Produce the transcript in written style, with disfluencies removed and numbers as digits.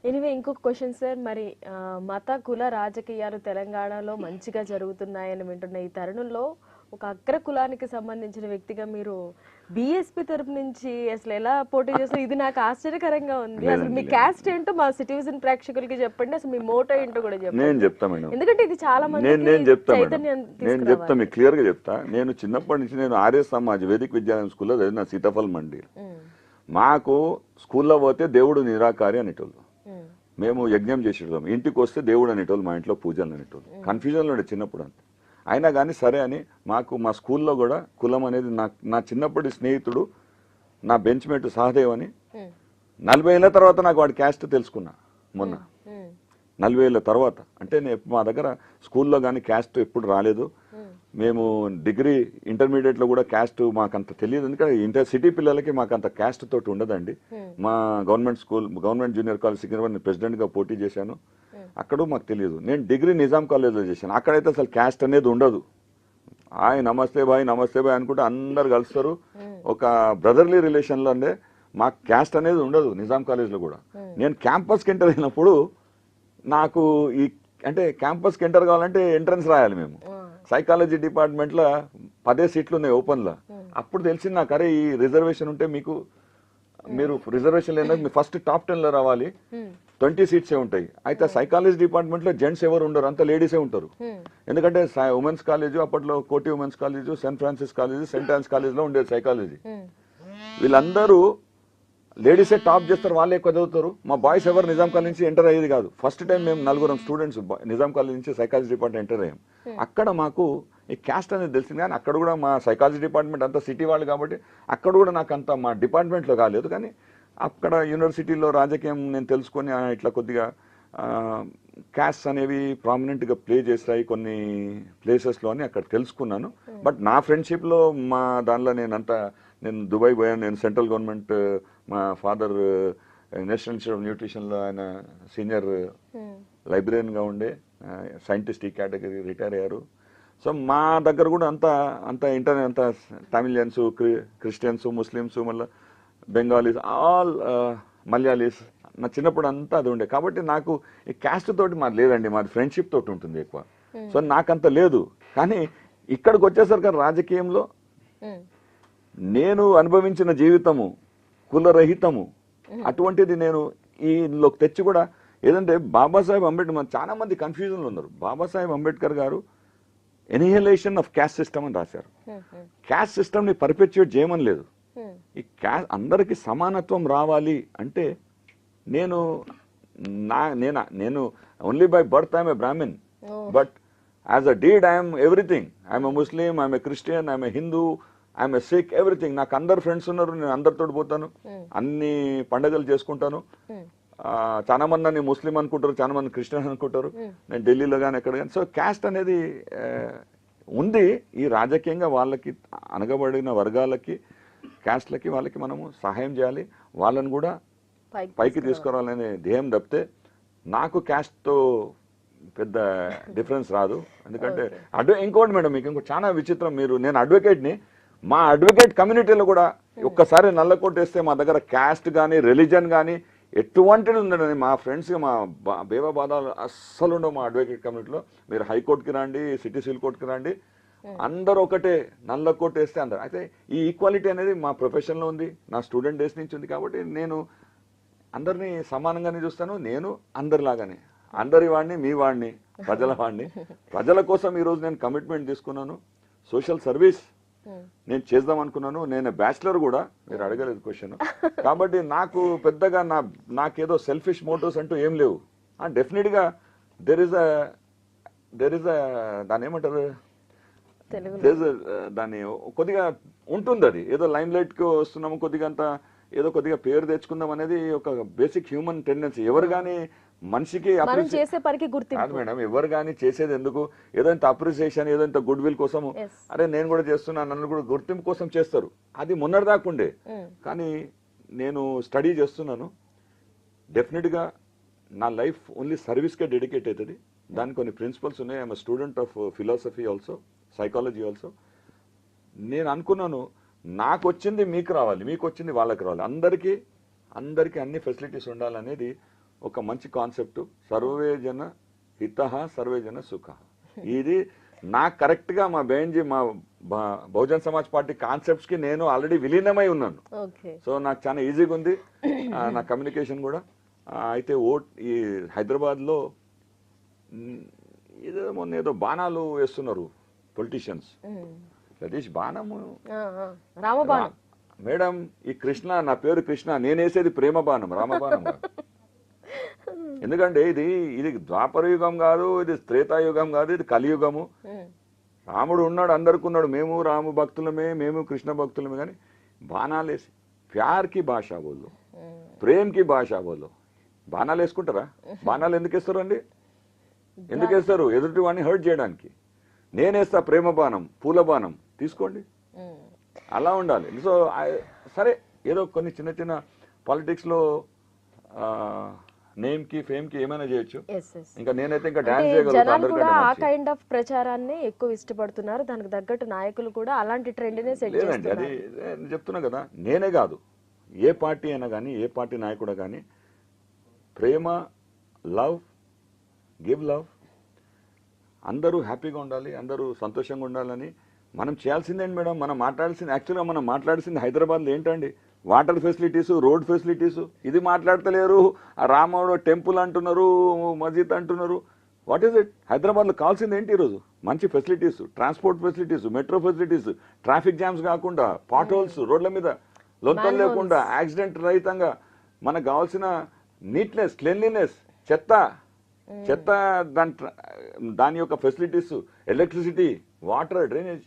Anyway ఇంకొక question sir, మరి మత కుల రాజకీయాలు తెలంగాణలో మంచిగా జరుగుతున్నాయని వింటున్న ఈ తరుణంలో ఒక అగ్ర కులానికి సంబంధించిన వ్యక్తిగా మీరు బీఎస్పీ తరపు నుంచి అసలు ఎలా పోటీ చేస్తారు? ఇది నాకు ఆశ్చర్యకరంగా ఉంది. అసలు మీ క్యాస్ట్ ఏంటో మా సిటిజన్ ప్రేక్షకులకి చెప్పండి, అసలు మీ మోటో ఏంటో కూడా చెప్పండి. నేను చెప్తా మేడం, ఎందుకంటే ఇది చాలా మంది చైతన్యం నేను చెప్తా, మీకు క్లియర్ గా చెప్తా. నేను చిన్నప్పటి నుంచి నేను ఆర్య సమాజ్ వేదిక విద్యాలయం స్కూల్లో చదివిన, సీతాఫల్ మండి. మాకు స్కూల్లో పోతే దేవుడు నిరాకారి అనేటోళ్ళు, మేము యజ్ఞం చేసేటోళ్ళం, ఇంటికి వస్తే దేవుడు అనేటోళ్ళు, మా ఇంట్లో పూజలు అనేటోళ్ళు. కన్ఫ్యూజన్లో ఉండే చిన్నప్పుడు అంతే. అయినా కానీ సరే అని మాకు మా స్కూల్లో కూడా కులం అనేది నా చిన్నప్పటి స్నేహితుడు, నా బెంచ్ మేట్ సహదేవ్ అని, 40 ఏళ్ళ తర్వాత నాకు వాడి క్యాస్ట్ తెలుసుకున్నా మొన్న. 40 ఏళ్ళ తర్వాత అంటే మా దగ్గర స్కూల్లో కానీ క్యాస్ట్ ఎప్పుడు రాలేదు. మేము డిగ్రీ ఇంటర్మీడియట్లో కూడా క్యాస్ట్ మాకంత తెలియదు, ఎందుకంటే సిటీ పిల్లలకి మాకంత క్యాస్ట్ తోటి ఉండదండి. మా government school, government junior college Secunderabad ప్రెసిడెంట్గా పోటీ చేశాను, అక్కడ మాకు తెలియదు. నేను డిగ్రీ నిజాం కాలేజ్లో చేశాను, అక్కడైతే అసలు క్యాస్ట్ అనేది ఉండదు. నమస్తే బాయ్ నమస్తే బాయ్ అనుకుంటే అందరు కలుస్తారు, ఒక బ్రదర్లీ రిలేషన్లో. అంటే మాకు క్యాస్ట్ అనేది ఉండదు నిజాం కాలేజ్లో కూడా. నేను క్యాంపస్కి ఎంటర్ అయినప్పుడు నాకు అంటే క్యాంపస్కి ఎంటర్ కావాలంటే ఎంట్రన్స్ రాయాలి. మేము సైకాలజీ డిపార్ట్మెంట్లో 10 సీట్లు ఉన్నాయి ఓపెన్లో. అప్పుడు తెలిసింది నాకు, అరే ఈ రిజర్వేషన్ ఉంటే మీరు రిజర్వేషన్ లేదా మీరు ఫస్ట్ టాప్ 10లో రావాలి, 20 సీట్సే ఉంటాయి. అయితే సైకాలజీ డిపార్ట్మెంట్లో జెంట్స్ ఎవరు ఉండరు, అంతా లేడీసే ఉంటారు. ఎందుకంటే ఉమెన్స్ కాలేజ్ అప్పట్లో Koti women's college, Saint Francis college, Saint Ann's కాలేజ్లో ఉండేది సైకాలజీ. వీళ్ళందరూ లేడీసే టాప్ చేస్తారు, వాళ్ళే ఎక్కువ చదువుతారు. మా బాయ్స్ ఎవరు నిజాం కాలేజ్ నుంచి ఎంటర్ అయ్యేది కాదు. ఫస్ట్ టైం మేము 4 స్టూడెంట్స్ నిజాం కాలేజ్ నుంచి సైకాలజీ డిపార్ట్మెంట్ ఎంటర్ అయ్యాం. అక్కడ మాకు ఈ క్యాస్ట్ అనేది తెలిసింది. కానీ అక్కడ కూడా మా సైకాలజీ డిపార్ట్మెంట్ అంతా సిటీ వాళ్ళు కాబట్టి అక్కడ కూడా నాకు అంత మా డిపార్ట్మెంట్లో కాలేదు. కానీ అక్కడ యూనివర్సిటీలో రాజకీయం నేను తెలుసుకొని ఇట్లా కొద్దిగా క్యాస్ట్ అనేవి ప్రామినెంట్గా ప్లే చేస్తాయి కొన్ని ప్లేసెస్లో అని అక్కడ తెలుసుకున్నాను. బట్ నా ఫ్రెండ్షిప్లో మా దానిలో నేను దుబాయ్ పోయాను. నేను సెంట్రల్ గవర్నమెంట్, మా ఫాదర్ నేషనల్ ఇన్స్టిట్యూట్ ఆఫ్ న్యూట్రిషన్లో ఆయన సీనియర్ లైబ్రేరియన్గా ఉండే సైంటిస్ట్, ఈ కేటగిరీ రిటైర్ అయ్యారు. సో మా దగ్గర కూడా అంత తమిళియన్స్, క్రిస్టియన్స్, ముస్లిమ్స్, మళ్ళీ బెంగాలీస్, ఆల్ మలయాళీస్. నా చిన్నప్పుడు అంతా అది ఉండే. కాబట్టి నాకు ఈ క్యాస్ట్ తోటి మాది లేదండి, మాది ఫ్రెండ్షిప్ తోటి ఉంటుంది ఎక్కువ. సో నాకంత లేదు. కానీ ఇక్కడికి వచ్చేసరికి రాజకీయంలో నేను అనుభవించిన జీవితము కులరహితము అటువంటిది నేను ఈలోకి తెచ్చి కూడా ఏదంటే బాబాసాహెబ్ అంబేద్కర్, చాలా మంది కన్ఫ్యూజన్లో ఉన్నారు. బాబాసాహెబ్ అంబేద్కర్ గారు ఎనిహిలేషన్ ఆఫ్ క్యాస్ట్ సిస్టమ్ అని రాశారు. క్యాస్ట్ సిస్టమ్ని పర్పెచ్యుయేట్ చేయమని లేదు. ఈ అందరికీ సమానత్వం రావాలి అంటే నేను only by birth I'm a Brahmin, but as a deed I'm everything. I'm a Muslim, I'm a Christian, I'm a Hindu, I'm a Sikh, everything. నాకు అందరు ఫ్రెండ్స్ ఉన్నారు, నేను అందరితో పోతాను, అన్ని పండుగలు చేసుకుంటాను. చాలా మంది నన్ను ముస్లిం అనుకుంటారు, చాలా మంది క్రిస్టియన్ అనుకుంటారు, నేను ఢిల్లీలో కానీ ఎక్కడ కానీ. సో క్యాస్ట్ అనేది ఉంది. ఈ రాజకీయంగా వాళ్ళకి అనగబడిన వర్గాలకి, క్యాస్ట్లకి, వాళ్ళకి మనము సహాయం చేయాలి, వాళ్ళని కూడా పైకి తీసుకురావాలనే ధ్యేయం తప్పితే నాకు క్యాస్ట్తో పెద్ద డిఫరెన్స్ రాదు. ఎందుకంటే ఇంకోటి మేడం, మీకు ఇంకో చాలా విచిత్రం, నేను అడ్వకేట్ని, మా అడ్వకేట్ కమ్యూనిటీలో కూడా ఒక్కసారి నల్లకోట వేస్తే మా దగ్గర క్యాస్ట్ కానీ రిలీజన్ కానీ ఎటువంటిది ఉందండి. మా ఫ్రెండ్స్గా మా బేవాబాదాలు అస్సలు ఉండవు మా అడ్వకేట్ కమ్యూనిటీలో. మీరు హైకోర్టుకి రండి, సిటీ సివిల్ కోర్టుకి రండి, అందరూ ఒకటే, నల్లకోట వేస్తే అందరు. అయితే ఈ ఈక్వాలిటీ అనేది మా ప్రొఫెషన్లో ఉంది, నా స్టూడెంట్ డేస్ నుంచి ఉంది. కాబట్టి నేను అందరినీ సమానంగానే చూస్తాను. నేను అందరిలాగానే, అందరి వాడిని, మీ వాడిని, ప్రజల వాడిని. ప్రజల కోసం ఈరోజు నేను కమిట్మెంట్ తీసుకున్నాను. సోషల్ సర్వీస్ నేను చేద్దాం అనుకున్నాను. నేను బ్యాచిలర్ కూడా, మీరు అడగలేదు క్వశ్చన్. కాబట్టి నాకు పెద్దగా నాకేదో సెల్ఫిష్ మోటివ్స్ అంటూ ఏం లేవు. డెఫినెట్గా దెర్ ఇస్ దాన్ని ఏమంటారు, దాన్ని కొద్దిగా ఉంటుంది. అది ఏదో లైమ్ లైట్కి వస్తున్నాము, కొద్దిగా పేరు తెచ్చుకుందాం అనేది ఒక బేసిక్ హ్యూమన్ టెండెన్సీ. ఎవరు కానీ మనిషికి కాదు మేడం, ఎవరు కానీ చేసేది ఎందుకు, ఏదో ఇంత అప్రిసియేషన్, ఏదో ఇంత గుడ్ విల్ కోసము, అరే నేను కూడా చేస్తున్నాను, నన్ను కూడా గుర్తింపు కోసం చేస్తారు. అది మొన్నటిదాకుండే. కానీ నేను స్టడీ చేస్తున్నాను. డెఫినెట్గా నా లైఫ్ ఓన్లీ సర్వీస్కే డెడికేట్ అవుతుంది. దానికి కొన్ని ప్రిన్సిపల్స్ ఉన్నాయి. I'm student of philosophy also, psychology also. నేను అనుకున్నాను, నాకు వచ్చింది మీకు రావాలి, మీకు వచ్చింది వాళ్ళకి రావాలి, అందరికీ అన్ని ఫెసిలిటీస్ ఉండాలనేది ఒక మంచి కాన్సెప్ట్, సర్వే జన హిత సర్వే జన సుఖ. ఇది నాకు కరెక్ట్ గా మా బేంజీ మా బహుజన్ సమాజ్ పార్టీ కాన్సెప్ట్స్ కి నేను ఆల్రెడీ విలీనమై ఉన్నాను. ఓకే. సో నాకు చాలా ఈజీగా ఉంది నా కమ్యూనికేషన్ కూడా. అయితే ఈ హైదరాబాద్ లో ఏదో బాణాలు వేస్తున్నారు పొలిటీషియన్స్. సతీష్ బాణము రామబాణం మేడం, ఈ కృష్ణ, నా పేరు కృష్ణ, నేను వేసేది ప్రేమ బాణం, రామబాణం కాదు. ఎందుకంటే ఇది ద్వాపర యుగం కాదు, ఇది త్రేతాయుగం కాదు, ఇది కలియుగము. రాముడు ఉన్నాడు, అందరికి ఉన్నాడు, మేము రాము భక్తులమే, మేము కృష్ణ భక్తులమే. కానీ బాణాలు వేసి ప్యార్ కి భాష బోలు, ప్రేమ్ కి భాష బోలు. బాణాలు వేసుకుంటారా? బాణాలు ఎందుకు వేస్తారు అండి? ఎందుకు వేస్తారు? ఎదుటి వాడిని హర్ట్ చేయడానికి. నేనేస్తా ప్రేమ బాణం, పూల బాణం, తీసుకోండి. అలా ఉండాలి. సో సరే, ఏదో కొన్ని చిన్న చిన్న పాలిటిక్స్ లో నేమ్ కి ఫేమ్ కి ఏమైనా చేయొచ్చు. ఇంకా నేనైతే ఇంకా డాన్స్ జనాలు కూడా ఆ కైండ్ ఆఫ్ ప్రచారాన్ని ఎక్కువ ఇష్టపడుతున్నారు. దానికి తగ్గట్టు నాయకులు కూడా అలాంటి ట్రెండ్ నే సెట్ లేదండి. అది నేను చెప్తున్నా కదా, నేనే కాదు, ఏ పార్టీ అయినా కానీ, ఏ పార్టీ నాయకుడు కానీ, ప్రేమ, లవ్, గివ్ లవ్, అందరూ హ్యాపీగా ఉండాలి, అందరూ సంతోషంగా ఉండాలని మనం చేయాల్సిందేంటి మేడం? మనం మాట్లాడాల్సింది, యాక్చువల్గా మనం మాట్లాడాల్సింది హైదరాబాద్లో ఏంటండి? Water facilities, road facilities. ఇది మాట్లాడతలేరు. ఆ రాముడు టెంపుల్ అంటున్నారు, మస్జిద్ అంటున్నారు. What is it? హైదరాబాద్లో కావాల్సింది ఏంటి ఈరోజు? మంచి facilities, transport facilities, metro facilities, traffic jams కాకుండా, పాట్ హోల్స్ రోడ్ల మీద లొంతలు లేకుండా, యాక్సిడెంట్ రహితంగా, మనకు కావాల్సిన నీట్నెస్, క్లీన్లీనెస్, చెత్త దాని యొక్క ఫెసిలిటీస్, ఎలక్ట్రిసిటీ, వాటర్, డ్రైనేజ్,